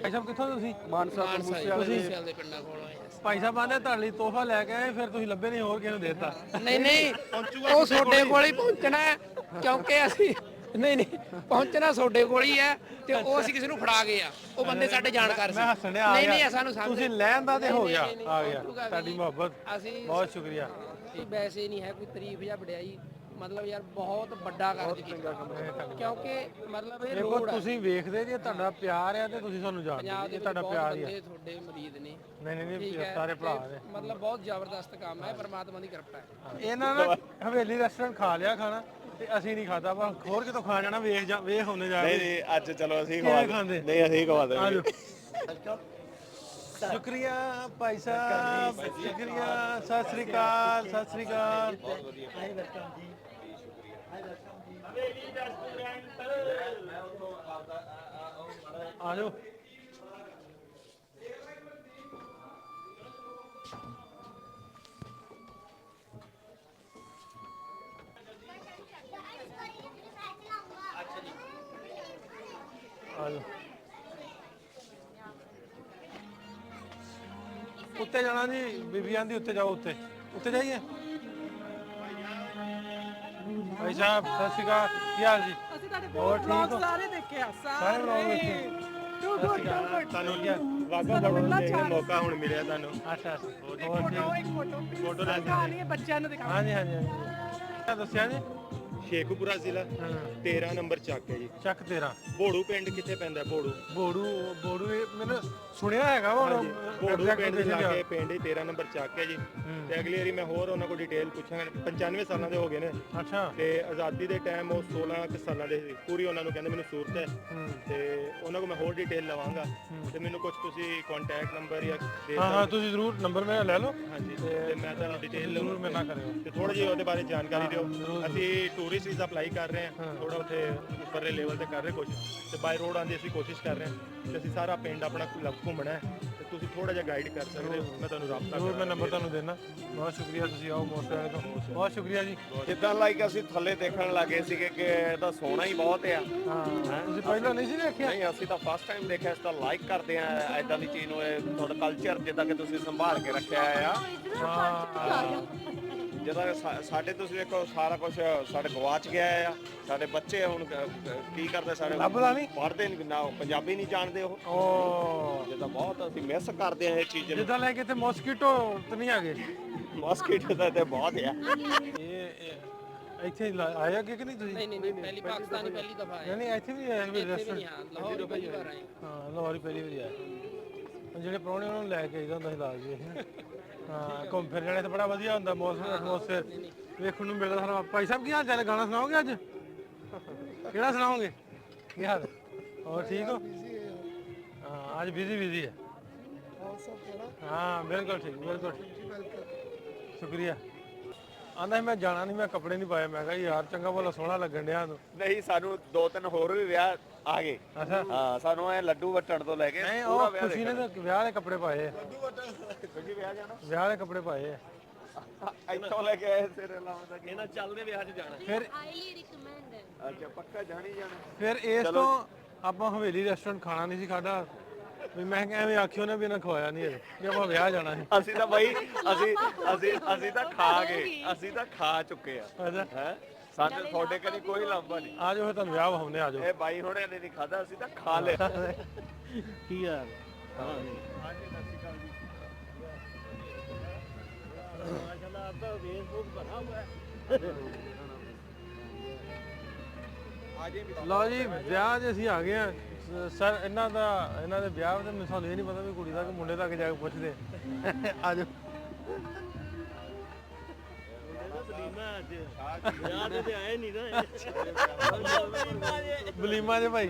ਭਾਈ ਸਾਹਿਬ ਕਿੱਥੋਂ ਤੁਸੀਂ? ਮਾਨਸਾ ਤੁਸੀਂ ਦੇ ਪਿੰਡਾਂ ਕੋਲ ਆਏ। ਭਾਈ ਸਾਹਿਬ ਆਂਦੇ ਤੁਹਾਡੇ ਲਈ ਤੋਹਫਾ ਲੈ ਕੇ ਆਏ, ਫਿਰ ਤੁਸੀਂ ਲੱਭੇ ਨਹੀਂ, ਹੋਰ ਕਿਸੇ ਨੂੰ ਦੇਤਾ। ਨਹੀਂ ਉਹ ਤੁਹਾਡੇ ਕੋਲ ਹੀ ਪਹੁੰਚਣਾ ਹੈ, ਕਿਉਂਕਿ ਅਸੀਂ ਨਹੀਂ ਪਹੁੰਚਣਾ ਤੁਹਾਡੇ ਕੋਲ ਹੀ ਹੈ, ਤੇ ਉਹ ਅਸੀਂ ਕਿਸੇ ਨੂੰ ਫੜਾ ਗਏ ਆ। ਉਹ ਬੰਦੇ ਸਾਡੇ ਜਾਣਕਾਰ ਸੀ। ਮੈਂ ਹੱਸਣ ਡਿਆ, ਆ ਨਹੀਂ ਗਿਆ। ਸਾਨੂੰ ਸਮਝ ਤੁਸੀਂ ਲੈਣ ਦਾ ਤੇ ਹੋ ਗਿਆ, ਨਹੀਂ, ਆ ਗਿਆ ਪਹੁੰਚੂਗਾ ਤੁਹਾਡੀ ਵੀ। ਮੁਹੱਬਤ, ਅਸੀਂ ਬਹੁਤ ਸ਼ੁਕਰੀਆ। ਇਹ ਵੈਸੇ ਨਹੀਂ ਹੈ ਕੋਈ ਤਾਰੀਫ ਜਾਂ ਵਡਿਆਈ, ਮਤਲਬ ਯਾਰ ਬਹੁਤ ਵੱਡਾ ਕਾਰਜ ਕੀਤਾ, ਕਿਉਂਕਿ ਮਤਲਬ ਇਹ ਦੇਖੋ ਰੋਡ ਆ। ਤੁਸੀਂ ਵੇਖਦੇ ਜੇ ਤੁਹਾਡਾ ਪਿਆਰ ਆ ਤੇ ਤੁਸੀਂ ਸਾਨੂੰ ਪੰਜਾਬ ਜਾਣਦੇ ਦੇ ਇਹ ਵਿੱਚ ਤੁਹਾਡਾ ਬਹੁਤ ਪਿਆਰ ਹੀ ਆ। ਬੰਦੇ ਤੁਹਾਡੇ ਮਰੀਦ ਨੇ, ਨਹੀਂ ਠੀਕ ਹੈ, ਸਾਰੇ ਭਰਾ ਤੇ ਨੇ। ਮਤਲਬ ਬਹੁਤ ਜ਼ਬਰਦਸਤ ਕੰਮ ਹੈ, ਪਰਮਾਤਮਾ ਦੀ ਕਿਰਪਾ ਹੈ। ਇਹਨਾਂ ਨੇ ਹਵੇਲੀ ਰੈਸਟੋਰੈਂਟ ਖਾ ਲਿਆ ਖਾਣਾ, ਤੇ ਅਸੀਂ ਨਹੀਂ ਖਾਦਾ, ਬਸ ਹੋਰ ਕਿਤੋਂ ਖਾ ਜਾਣਾ। ਵੇਖ ਹੁੰਨੇ ਜਾ ਨਹੀਂ ਨਹੀਂ, ਅੱਜ ਚਲੋ ਅਸੀਂ ਕਿਵੇਂ ਖਾਂਦੇ? ਨਹੀਂ ਅਸੀਂ ਖਵਾ ਆ ਦੇਵਾਂਗੇ। ਜਾਓ। ਸ਼ੁਕਰੀਆ ਭਾਈ ਸਾਹਿਬ, ਸ਼ੁਕਰੀਆ। ਸਤਿ ਸ੍ਰੀ ਅਕਾਲ, ਸਤਿ ਸ੍ਰੀ ਅਕਾਲ। ਆ ਜਾਓ। ਆ ਜਾਓ। ਉੱਤੇ ਜਾਣਾ ਜੀ, ਬੀਬੀ ਆਂਦੀ ਉੱਤੇ ਜਾਓ, ਉੱਤੇ ਜਾਈਏ। ਭਾਈ ਸਾਹਿਬ ਸਤਿ ਸ਼੍ਰੀ ਅਕਾਲ, ਕੀ ਹਾਲ ਜੀ? ਅਸੀਂ ਤੁਹਾਡੇ ਹੋਰ ਠੀਕ ਹੋ? ਸਾਰੇ ਦੇਖਿਆ ਸਾਰੇ ਵਲੌਗ ਦੇਖੇ? ਤੁਹਾਨੂੰ ਵਾਗਾ ਬੜਨ ਦੇ ਮੌਕਾ ਹੁਣ ਮਿਲਿਆ ਤੁਹਾਨੂੰ। ਅੱਛਾ ਹੋਰ ਫੋਟੋ ਇੱਕ ਫੋਟੋ ਲੈ ਕੇ ਬੱਚਿਆਂ ਨੂੰ ਦਿਖਾ। ਹਾਂਜੀ ਕੀ ਦੱਸਿਆ ਜੀ? ਸ਼ੇਖੂਪੁਰਾ ਜ਼ਿਲ੍ਹਾ 13 ਨੰਬਰ ਚੱਕ ਹੈ ਜੀ। ਚੱਕ 13 ਬੋੜੂ ਪਿੰਡ ਕਿੱਥੇ ਪੈਂਦਾ? ਬੋੜੂ ਇਹ ਮੈਨੂੰ ਸੁਣਿਆ ਹੈਗਾ ਵਾ ਹੁਣ। ਬੋੜੂ ਪਿੰਡ ਦੇ ਲਾਗੇ ਪਿੰਡ ਹੀ 13 ਨੰਬਰ ਚੱਕ ਹੈ ਜੀ। ਤੇ ਅਗਲੀ ਵਾਰੀ ਮੈਂ ਹੋਰ ਉਹਨਾਂ ਕੋਲ ਡਿਟੇਲ ਪੁੱਛਾਂਗਾ। 95 ਸਾਲਾਂ ਦੇ ਹੋ ਗਏ ਨੇ। ਅੱਛਾ। ਤੇ ਆਜ਼ਾਦੀ ਦੇ ਟਾਈਮ ਉਹ 16 ਕੁ ਸਾਲਾਂ ਦੇ ਸੀ। ਪੂਰੀ ਉਹਨਾਂ ਨੂੰ ਕਹਿੰਦੇ ਮੈਨੂੰ ਸੂਰਤ ਹੈ। ਤੇ ਉਹਨਾਂ ਕੋਲ ਮੈਂ ਹੋਰ ਡਿਟੇਲ ਲਵਾਂਗਾ। ਤੇ ਮੈਨੂੰ ਕੁਝ ਤੁਸੀਂ ਕੰਟੈਕਟ ਨੰਬਰ ਜਾਂ ਦੇ ਹਾਂ ਤੁਸੀਂ ਜ਼ਰੂਰ ਨੰਬਰ ਮੇਰਾ ਲੈ ਲਓ। ਹਾਂਜੀ, ਤੇ ਮੈਂ ਤੁਹਾਨੂੰ ਡਿਟੇਲ ਜ਼ਰੂਰ ਮੇਰੇ ਨਾਲ ਕਰਿਓ। ਤੇ ਥੋੜੀ ਜਿਹੀ ਉਹਦੇ ਬਾਰੇ ਜਾਣਕਾਰੀ ਦਿਓ। ਅਸੀਂ ਟੂਰਿਸਟ ਵੀਜ਼ਾ ਅਪਲਾਈ ਕਰ ਰਹੇ ਹਾਂ, ਥੋੜਾ ਉੱਥੇ ਉੱਪਰਲੇ ਲੈਵਲ ਤੇ ਕਰ ਰਹੇ ਕੋਸ਼ਿਸ਼, ਤੇ ਬਾਈ ਰੋਡ ਆਂਦੀ ਅਸੀਂ ਕੋਸ਼ਿਸ਼ ਕਰ ਰਹੇ ਹਾਂ। ਤੇ ਅਸੀਂ ਸਾਰਾ ਪਿੰਡ ਆਪਣਾ ਘੁੰਮਣਾ ਹੈ, ਤੇ ਤੁਸੀਂ ਥੋੜਾ ਜਿਹਾ ਗਾਈਡ ਕਰ ਸਕਦੇ ਹੋ। ਮੈਂ ਤੁਹਾਨੂੰ ਰਾਬਤਾ ਜ਼ਰੂਰ ਮੈਂ ਨੰਬਰ ਤੁਹਾਨੂੰ ਦੇਣਾ। ਬਹੁਤ ਸ਼ੁਕਰੀਆ, ਤੁਸੀਂ ਆਓ ਮੋਸਟ ਵਾਲੇ ਤੋਂ। ਬਹੁਤ ਸ਼ੁਕਰੀਆ ਜੀ। ਜਿੱਦਾਂ ਲਾਈਕ ਅਸੀਂ ਥੱਲੇ ਦੇਖਣ ਲੱਗੇ ਸੀਗੇ ਕਿ ਇਹਦਾ ਸੋਹਣਾ ਹੀ ਬਹੁਤ ਆ। ਹਾਂ ਤੁਸੀਂ ਪਹਿਲਾਂ ਨਹੀਂ ਸੀ ਦੇਖਿਆ? ਨਹੀਂ, ਅਸੀਂ ਤਾਂ ਫਸਟ ਟਾਈਮ ਦੇਖਿਆ। ਇਸ ਤਾਂ ਲਾਈਕ ਕਰਦੇ ਆ ਐਦਾਂ ਦੀ ਚੀਜ਼ ਨੂੰ, ਇਹ ਤੁਹਾਡਾ ਕਲਚਰ ਜਿੱਦਾਂ ਕਿ ਤੁਸੀਂ ਸੰਭਾਲ ਕੇ ਰੱਖਿਆ ਆ। ਜਿੱਦਾਂ ਸਾਡੇ ਤੁਸੀਂ ਵੇਖੋ ਸਾਰਾ ਕੁਝ ਸਾਡੇ ਗਵਾਚ ਗਿਆ ਆ। ਸਾਡੇ ਬੱਚੇ ਹੁਣ ਕੀ ਕਰਦੇ? ਸਾਡੇ ਲੱਭਦਾ ਨਹੀਂ? ਪੜ੍ਹਦੇ ਨਹੀਂ ਨਾ, ਪੰਜਾਬੀ ਨਹੀਂ ਜਾਣਦੇ ਉਹ। ਜਿੱਦਾਂ ਬਹੁਤ ਅਸੀਂ ਮਿਸ ਕਰਦੇ ਆ ਇਹ ਚੀਜ਼ ਨੂੰ। ਜਿੱਦਾਂ ਲੈ ਕੇ ਤੇ ਮੋਸਕੀਟੋ ਤੇ ਨਹੀਂ ਆ ਗਏ? ਮਸਕੀਟੋ ਦਾ ਤੇ ਬਹੁਤ ਆ। ਇਹ ਇੱਥੇ ਆਇਆ ਕਿ ਨਹੀਂ ਤੁਸੀਂ? ਨਹੀਂ ਪਹਿਲੀ ਪਾਕਿਸਤਾਨੀ ਪਹਿਲੀ ਦਫਾ ਆਏ। ਨਹੀਂ ਇੱਥੇ ਵੀ ਆਇਆ ਵੀ ਇੱਥੇ ਵੀ ਰੈਸਟੋਰੈਂਟ? ਨਹੀਂ, ਹਾਂ ਲਾਹੌਰ ਹੀ ਪਹਿਲੀ ਵਾਰ ਆਏ। ਹਾਂ ਲਾਹੌਰ ਹੀ ਪਹਿਲੀ ਵਾਰੀ ਆਇਆ। ਜਿਹੜੇ ਪ੍ਰਾਹੁਣੇ ਉਹਨਾਂ ਨੂੰ ਲੈ ਕੇ ਆਈਦਾ ਹੁੰਦਾ ਸੀ ਲਾਜ ਵੀ। ਹਾਂ ਘੁੰਮ ਫਿਰ ਜਾਣੇ ਤੇ ਬੜਾ ਵਧੀਆ ਹੁੰਦਾ ਮੌਸਮ, ਐਟਮੋਸਫੇਅਰ ਵੇਖਣ ਨੂੰ ਮਿਲਦਾ ਸਾਰਾ। ਭਾਈ ਸਾਹਿਬ ਕੀ ਹਾਲ ਚਾਲ? ਗਾਣਾ ਸੁਣਾਓਗੇ ਅੱਜ? ਕਿਹੜਾ ਸੁਣਾਓਗੇ? ਕੀ ਹਾਲ? ਹੋਰ ਠੀਕ ਹੋ? ਹਾਂ ਅੱਜ ਬਿਜ਼ੀ ਹੈ। ਹਾਂ ਬਿਲਕੁਲ ਠੀਕ, ਬਿਲਕੁਲ ਠੀਕ। ਸ਼ੁਕਰੀਆ। ਆਂਦਾ ਮੈਂ ਜਾਣਾ ਨਹੀਂ, ਮੈਂ ਕੱਪੜੇ ਨਹੀਂ ਪਾਏ। ਮੈਂ ਕਿਹਾ ਯਾਰ ਚੰਗਾ ਭਲਾ ਸੋਹਣਾ ਲੱਗਣ ਡਿਆ ਤੂੰ। ਨਹੀਂ, ਸਾਨੂੰ 2-3 ਹੋਰ ਵੀ ਵਿਆਹ ਆ ਗਏ ਅੱਛਾ ਹਾਂ ਸਾਨੂੰ ਐ ਲੱਡੂ ਵਟਣ ਤੋਂ ਲੈ ਕੇ ਨਹੀਂ ਪੂਰਾ ਉਹ ਵਿਆਹ ਖੁਸ਼ੀ ਨੇ ਤਾਂ ਵਿਆਹ ਦੇ ਕੱਪੜੇ ਪਾਏ ਆ ਕਿਉਂਕਿ ਵਿਆਹ ਜਾਣਾ ਵਿਆਹ ਦੇ ਕੱਪੜੇ ਪਾਏ ਆ ਇੱਥੋਂ ਲੈ ਕੇ ਆਏ ਸਿਰ ਲਾਉਣ ਦਾ ਇਹਨਾਂ ਚੱਲਦੇ ਵਿਆਹ 'ਚ ਜਾਣਾ ਫਿਰ ਹਾਈਲੀ ਰਿਕਮੈਂਡ ਅੱਛਾ ਪੱਕਾ ਜਾਣੀ ਜਾਣਾ ਫਿਰ ਇਸ ਤੋਂ ਆਪਾਂ ਹਵੇਲੀ ਰੈਸਟੋਰੈਂਟ ਖਾਣਾ ਨਹੀਂ ਸੀ ਖਾਦਾ ਵੀ ਮੈਂ ਕਿਹਾ ਐਵੇਂ ਆਖਿਓ ਨਾ ਵੀ ਇਹਨਾਂ ਖਵਾਇਆ ਨਹੀਂ ਅਜੇ ਵੀ ਆਪਾਂ ਵਿਆਹ ਜਾਣਾ ਸੀ ਅਸੀਂ ਤਾਂ ਬਾਈ ਅਸੀਂ ਤਾਂ ਖਾ ਗਏ ਅਸੀਂ ਤਾਂ ਖਾ ਚੁੱਕੇ ਆ ਅੱਛਾ ਹੈ ਸਾਡੇ ਤੁਹਾਡੇ ਕਦੀ ਕੋਈ ਲਾਂਭਾ ਨਹੀਂ ਆ ਜਾਓ ਫਿਰ ਤੁਹਾਨੂੰ ਵਿਆਹ ਵਿਖਾਉਂਦੇ ਆ ਜਾਓ ਇਹ ਬਾਈ ਹੁਣੇ ਨੇ ਨਹੀਂ ਖਾਦਾ ਅਸੀਂ ਤਾਂ ਖਾ ਲਿਆ ਕੀ ਯਾਰ ਲਓ ਜੀ ਵਿਆਹ 'ਚ ਅਸੀਂ ਆ ਗਏ ਆ ਸਰ ਇਹਨਾਂ ਦੇ ਵਿਆਹ ਤੇ ਸਾਨੂੰ ਇਹ ਨਹੀਂ ਪਤਾ ਵੀ ਕੁੜੀ ਦਾ ਕਿ ਮੁੰਡੇ ਦਾ ਜਾ ਕੇ ਪੁੱਛਦੇ ਆ ਜਾਓ ਬਲੀਮਾ ਜੇ ਭਾਈ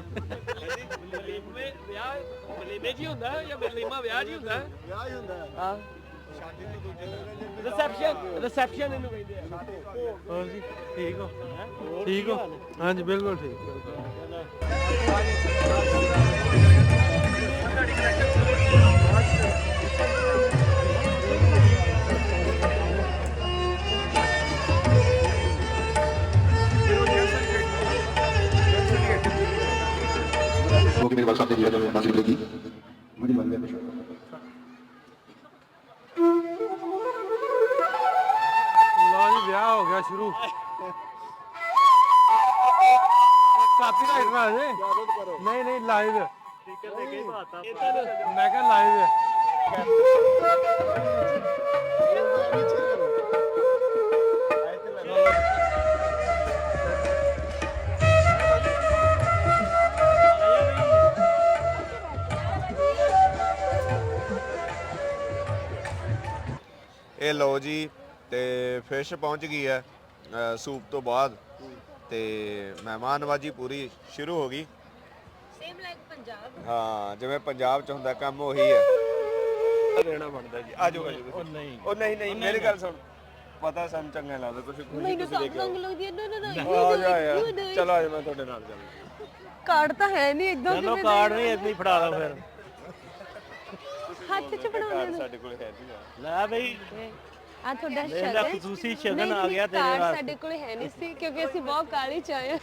ਬਲੀਮੇ ਜੀ ਹੁੰਦਾ ਜਾਂ ਬਲੀਮਾ ਵਿਆਹ ਜੀ ਹੁੰਦਾ ਵਿਆਹ ਹੀ ਹੁੰਦਾ ਹਾਂ ਰਿਸੈਪਸ਼ਨ ਇਹਨੂੰ ਕਹਿੰਦੇ ਆ ਹੋਰ ਜੀ ਠੀਕ ਹੋ ਠੀਕ ਹੋ ਹਾਂਜੀ ਬਿਲਕੁਲ ਠੀਕ कि मेरे पास सामने दिया जब नासिर लगी मुझे मन में ਲਓ ਜੀ ਵਿਆਹ ਹੋ ਗਿਆ ਸ਼ੁਰੂ ਕਾਪੀ ਰਾਈਟ ਨਾ ਜੇ ਨਹੀਂ ਨਹੀਂ ਲਾਈਵ ਮੈਂ ਕਿਹਾ ਲਾਈਵ ਹੈ ਇਹ ਲਓ ਜੀ ਤੇ ਫਿਸ਼ ਪਹੁੰਚ ਗਈ ਹੈ ਸੂਪ ਤੋਂ ਬਾਅਦ ਤੇ ਮਹਿਮਾਨ ਨਵਾਜੀ ਪੂਰੀ ਸ਼ੁਰੂ ਹੋ ਗਈ ਸੇਮ ਲਾਈਕ ਪੰਜਾਬ ਹਾਂ ਜਿਵੇਂ ਪੰਜਾਬ ਚ ਹੁੰਦਾ ਕੰਮ ਉਹੀ ਹੈ ਦੇਣਾ ਬਣਦਾ ਜੀ ਆਜੋ ਆਜੋ ਉਹ ਨਹੀਂ ਮੇਰੀ ਗੱਲ ਸੁਣ ਪਤਾ ਸਾਨੂੰ ਚੰਗਾ ਲੱਗਦਾ ਤੁਸੀਂ ਖੁਸ਼ੀ ਤੁਸੀਂ ਲੈ ਕੇ ਆਓ ਲੱਗਦੀ ਹੈ ਆ ਜਾ ਯਾਰ ਚਲੋ ਆਜੋ ਮੈਂ ਤੁਹਾਡੇ ਨਾਲ ਚੱਲਦਾ ਕਾਰਡ ਤਾਂ ਹੈ ਨਹੀਂ ਇੱਕਦਮ ਚਲੋ ਕਾਰਡ ਨਹੀਂ ਇਦਾਂ ਹੀ ਫੜਾ ਦੋ ਫਿਰ ਹੱਥ 'ਚ ਬਣਾਉਣੇ ਸਾਡੇ ਕੋਲ ਹੈ ਨਹੀਂ ਲੈ ਬਈ ਆ ਤੁਹਾਡਾ ਸ਼ਗਨ ਖੁਸ਼ੂਸੀ ਸ਼ਗਨ ਆ ਗਿਆ ਤੇਰੇ ਕਾਰਡ ਵਾਸਤੇ ਸਾਡੇ ਕੋਲ ਹੈ ਨਹੀਂ ਸੀ ਕਿਉਂਕਿ ਅਸੀਂ ਬਹੁਤ ਕਾਲੀ ਚ ਆਏ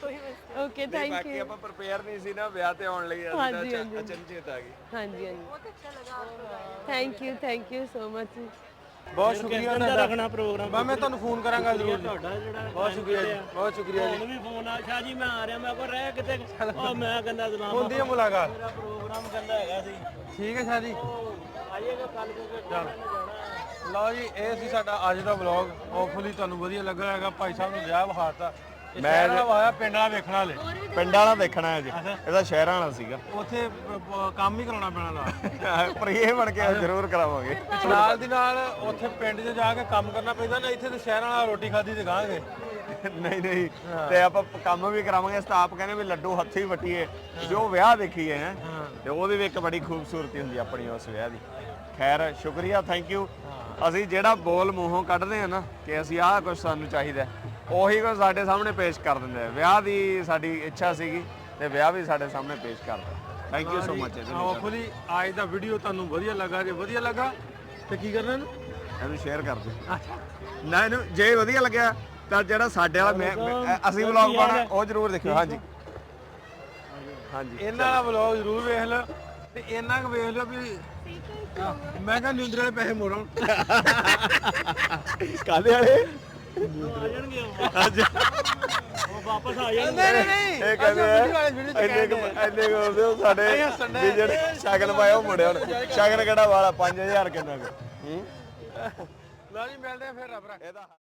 ਓਕੇ ਥੈਂਕ ਬਾਕੀ ਯੂ ਆਪਾਂ ਪ੍ਰਿਪੇਅਰ ਨਹੀਂ ਸੀ ਨਾ ਵਿਆਹ ਤੇ ਆਉਣ ਲਈ ਹਾਂਜੀ, ਅਸੀਂ ਹਾਂਜੀ। ਤਾਂ ਅਚਨਚੇਤ ਆ ਗਏ ਹਾਂਜੀ ਹਾਂਜੀ ਬਹੁਤ ਅੱਛਾ ਲੱਗਾ ਥੈਂਕ ਯੂ ਸੋ ਮਚ ਬਹੁਤ ਸ਼ੁਕਰੀਆ ਤੁਹਾਡਾ ਰੱਖਣਾ ਪ੍ਰੋਗਰਾਮ ਮੈਂ ਤੁਹਾਨੂੰ ਫੋਨ ਕਰਾਂਗਾ ਜ਼ਰੂਰ ਤੁਹਾਡਾ ਜਿਹੜਾ ਬਹੁਤ ਸ਼ੁਕਰੀਆ ਜੀ ਬਹੁਤ ਸ਼ੁਕਰੀਆ ਜੀ ਵੀ ਫੋਨ ਆ ਸ਼ਾਹ ਜੀ ਮੈਂ ਆ ਰਿਹਾ ਮੈਂ ਕੋ ਰਹਿ ਕਿਤੇ ਉਹ ਮੈਂ ਕਹਿੰਦਾ ਸਲਾਮ ਹੁੰਦੀ ਹੈ ਮੁਲਾਕਾਤ ਮੇਰਾ ਪ੍ਰੋਗਰਾਮ ਕਹਿੰਦਾ ਹੈਗਾ ਸੀ ਠੀਕ ਹੈ ਸ਼ਾਹ ਜੀ ਆਈਏਗਾ ਕੱਲ ਕਿਉਂਕਿ ਲਓ ਜੀ ਇਹ ਸੀ ਸਾਡਾ ਅੱਜ ਦਾ ਵਲੌਗ ਹੋਪਫੁਲੀ ਤੁਹਾਨੂੰ ਵਧੀਆ ਲੱਗਾ ਹੋਵੇਗਾ ਭਾਈ ਸਾਹਿਬ ਨੂੰ ਵਿਆਹ ਵਿਖਾਤਾ ਮੈਂ ਆਇਆ ਪਿੰਡ ਵਾਲਾ ਵੇਖਣ ਵਾਲੇ ਪਿੰਡ ਵਾਲਾ ਦੇਖਣਾ ਹੈ ਜੀ ਇਹਦਾ ਸ਼ਹਿਰਾਂ ਵਾਲਾ ਸੀਗਾ ਉੱਥੇ ਕੰਮ ਹੀ ਕਰਾਉਣਾ ਪੈਣਾ ਨਾਲ ਪਰ ਇਹ ਬਣ ਕੇ ਜ਼ਰੂਰ ਕਰਾਵਾਂਗੇ ਨਾਲ ਦੀ ਨਾਲ ਉੱਥੇ ਪਿੰਡ 'ਚ ਜਾ ਕੇ ਕੰਮ ਕਰਨਾ ਪੈਂਦਾ ਨਾ ਇੱਥੇ ਤੇ ਸ਼ਹਿਰਾਂ ਵਾਲਾ ਰੋਟੀ ਖਾਦੀ ਤੇ ਗਾਂਗੇ ਨਹੀਂ ਤੇ ਆਪਾਂ ਕੰਮ ਵੀ ਕਰਾਵਾਂਗੇ ਸਟਾਫ ਕਹਿੰਦੇ ਵੀ ਲੱਡੂ ਹੱਥੀਂ ਵਟੀਏ ਜੋ ਵਿਆਹ ਦੇਖੀਏ ਹੈ ਤੇ ਉਹਦੇ ਵੀ ਇੱਕ ਬੜੀ ਖੂਬਸੂਰਤੀ ਹੁੰਦੀ ਆਪਣੀ ਉਸ ਵਿਆਹ ਦੀ ਖੈਰ ਸ਼ੁਕਰੀਆ ਥੈਂਕ ਯੂ ਅਸੀਂ ਜਿਹੜਾ ਬੋਲ ਮੂੰਹੋਂ ਕੱਢਦੇ ਆ ਨਾ ਕਿ ਅਸੀਂ ਆਹ ਕੁਝ ਸਾਨੂੰ ਚਾਹੀਦਾ ਉਹੀ ਕੁਝ ਸਾਡੇ ਸਾਹਮਣੇ ਪੇਸ਼ ਕਰ ਦਿੰਦੇ ਆ ਵਿਆਹ ਦੀ ਸਾਡੀ ਇੱਛਾ ਸੀਗੀ ਤੇ ਵਿਆਹ ਵੀ ਸਾਡੇ ਸਾਹਮਣੇ ਪੇਸ਼ ਕਰਦਾ thank you so much hopefully ਅੱਜ ਦਾ ਵੀਡੀਓ ਤੁਹਾਨੂੰ ਵਧੀਆ ਲੱਗਾ ਜੇ ਵਧੀਆ ਲੱਗਾ ਤੇ ਕੀ ਕਰਨਾ ਇਹਨੂੰ ਸ਼ੇਅਰ ਕਰ ਦਿਓ ਨਾ ਇਹਨੂੰ ਜੇ ਵਧੀਆ ਲੱਗਿਆ ਤਾਂ ਜਿਹੜਾ ਸਾਡੇ ਵਾਲਾ ਅਸੀਂ ਵਲੌਗ ਪਾਣਾ ਉਹ ਜ਼ਰੂਰ ਦੇਖਿਓ ਹਾਂਜੀ ਇਹਨਾਂ ਦਾ ਵਲੌਗ ਜ਼ਰੂਰ ਵੇਖ ਲਓ ਤੇ ਇਹਨਾਂ ਕੁ ਵੇਖ ਲਓ ਵੀ ਮੈਂ ਕਿਹਾ ਨਿੰਦਰ ਵਾਲੇ ਪੈਸੇ ਮੋੜਾਂ ਕਾਲੇ ਵਾਲੇ ਆ ਜਾਣਗੇ ਉਹ ਵਾਪਸ ਆ ਜਾਣਗੇ ਨਹੀਂ ਇਹ ਕਹਿੰਦੇ ਇੰਨੇ ਕੋ ਸਾਡੇ ਵੀ ਜਿਹੜੇ ਸ਼ਗਨ ਪਾਇਆ ਉਹ ਮੁੜਿਆ ਹੁਣ ਸ਼ਗਨ ਕਿਹੜਾ ਵਾਲਾ 5000 ਕਿੰਨਾ ਕੁ ਲਓ ਜੀ ਮਿਲਦੇ ਆ ਫਿਰ ਰੱਬ ਰੱਖ